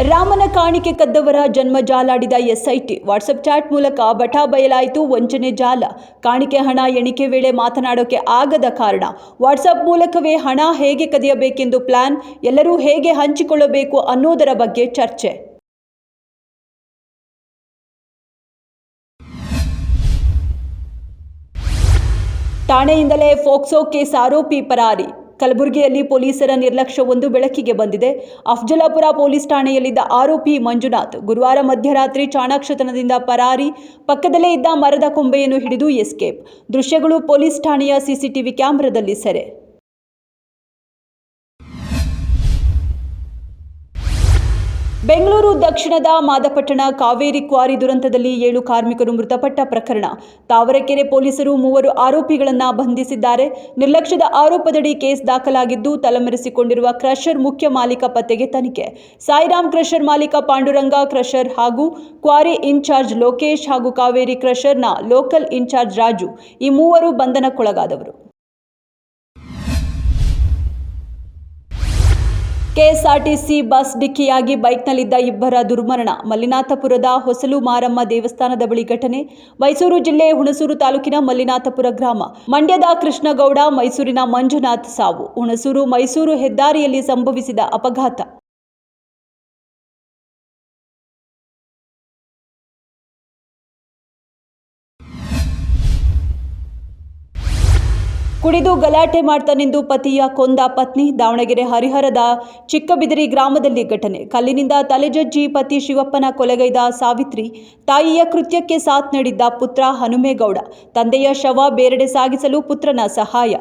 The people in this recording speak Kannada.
ರಾಮನ ಕಾಣಿಕೆ ಕದ್ದವರ ಜನ್ಮ ಜಾಲಾಡಿದ ಎಸ್ಐಟಿ ವಾಟ್ಸಪ್ ಚಾಟ್ ಮೂಲಕ ಬಟಾ ಬಯಲಾಯಿತು ವಂಚನೆ ಜಾಲ. ಕಾಣಿಕೆ ಹಣ ಎಣಿಕೆ ವೇಳೆ ಮಾತನಾಡೋಕೆ ಆಗದ ಕಾರಣ ವಾಟ್ಸಪ್ ಮೂಲಕವೇ ಹಣ ಹೇಗೆ ಕದಿಯಬೇಕೆಂದು ಪ್ಲಾನ್, ಎಲ್ಲರೂ ಹೇಗೆ ಹಂಚಿಕೊಳ್ಳಬೇಕು ಅನ್ನೋದರ ಬಗ್ಗೆ ಚರ್ಚೆ. ಠಾಣೆಯಿಂದಲೇ ಫೋಕ್ಸೋ ಕೇಸ್ ಆರೋಪಿ ಪರಾರಿ. ಕಲಬುರಗಿಯಲ್ಲಿ ಪೊಲೀಸರ ನಿರ್ಲಕ್ಷ್ಯವೊಂದು ಬೆಳಕಿಗೆ ಬಂದಿದೆ. ಅಫಜಲಾಪುರ ಪೊಲೀಸ್ ಠಾಣೆಯಲ್ಲಿದ್ದ ಆರೋಪಿ ಮಂಜುನಾಥ್ ಗುರುವಾರ ಮಧ್ಯರಾತ್ರಿ ಚಾಣಾಕ್ಷತನದಿಂದ ಪರಾರಿ. ಪಕ್ಕದಲ್ಲೇ ಇದ್ದ ಮರದ ಕೊಂಬೆಯನ್ನು ಹಿಡಿದು ಎಸ್ಕೇಪ್. ದೃಶ್ಯಗಳು ಪೊಲೀಸ್ ಠಾಣೆಯ ಸಿಸಿಟಿವಿ ಕ್ಯಾಮೆರಾದಲ್ಲಿ ಸೆರೆ. ಬೆಂಗಳೂರು ದಕ್ಷಿಣದ ಮಾದಪಟ್ಟಣ ಕಾವೇರಿ ಕ್ವಾರಿ ದುರಂತದಲ್ಲಿ 7 ಕಾರ್ಮಿಕರು ಮೃತಪಟ್ಟ ಪ್ರಕರಣ. ತಾವರೆಕೆರೆ ಪೊಲೀಸರು 3 ಆರೋಪಿಗಳನ್ನು ಬಂಧಿಸಿದ್ದಾರೆ. ನಿರ್ಲಕ್ಷ್ಯದ ಆರೋಪದಡಿ ಕೇಸ್ ದಾಖಲಾಗಿದ್ದು, ತಲೆಮರೆಸಿಕೊಂಡಿರುವ ಕ್ರಷರ್ ಮುಖ್ಯ ಮಾಲೀಕ ಪತ್ತೆಗೆ ತನಿಖೆ. ಸಾಯಿರಾಮ್ ಕ್ರಷರ್ ಮಾಲೀಕ ಪಾಂಡುರಂಗ, ಕ್ರಷರ್ ಹಾಗೂ ಕ್ವಾರಿ ಇನ್ಚಾರ್ಜ್ ಲೋಕೇಶ್ ಹಾಗೂ ಕಾವೇರಿ ಕ್ರಷರ್ನ ಲೋಕಲ್ ಇನ್ಚಾರ್ಜ್ ರಾಜು ಈ 3 ಬಂಧನಕ್ಕೊಳಗಾದವರು. ಕೆಎಸ್ಆರ್ಟಿಸಿ ಬಸ್ ಡಿಕ್ಕಿಯಾಗಿ ಬೈಕ್ನಲ್ಲಿದ್ದ 2 ದುರ್ಮರಣ. ಮಲ್ಲಿನಾಥಪುರದ ಹೊಸಲು ಮಾರಮ್ಮ ದೇವಸ್ಥಾನದ ಬಳಿ ಘಟನೆ. ಮೈಸೂರು ಜಿಲ್ಲೆ ಹುಣಸೂರು ತಾಲೂಕಿನ ಮಲ್ಲಿನಾಥಪುರ ಗ್ರಾಮ. ಮಂಡ್ಯದ ಕೃಷ್ಣಗೌಡ, ಮೈಸೂರಿನ ಮಂಜುನಾಥ್ ಸಾವು. ಹುಣಸೂರು ಮೈಸೂರು ಹೆದ್ದಾರಿಯಲ್ಲಿ ಸಂಭವಿಸಿದ ಅಪಘಾತ. ಕುಡಿದು ಗಲಾಟೆ ಮಾಡ್ತಾನೆಂದು ಪತಿಯ ಕೊಂದ ಪತ್ನಿ. ದಾವಣಗೆರೆ ಹರಿಹರದ ಚಿಕ್ಕಬಿದಿರಿ ಗ್ರಾಮದಲ್ಲಿ ಘಟನೆ. ಕಲ್ಲಿನಿಂದ ತಲೆಜಜ್ಜಿ ಪತಿ ಶಿವಪ್ಪನ ಕೊಲೆಗೈದ ಸಾವಿತ್ರಿ. ತಾಯಿಯ ಕೃತ್ಯಕ್ಕೆ ಸಾಥ್ ನೀಡಿದ್ದ ಪುತ್ರ ಹನುಮೇಗೌಡ. ತಂದೆಯ ಶವ ಬೇರೆಡೆ ಸಾಗಿಸಲು ಪುತ್ರನ ಸಹಾಯ.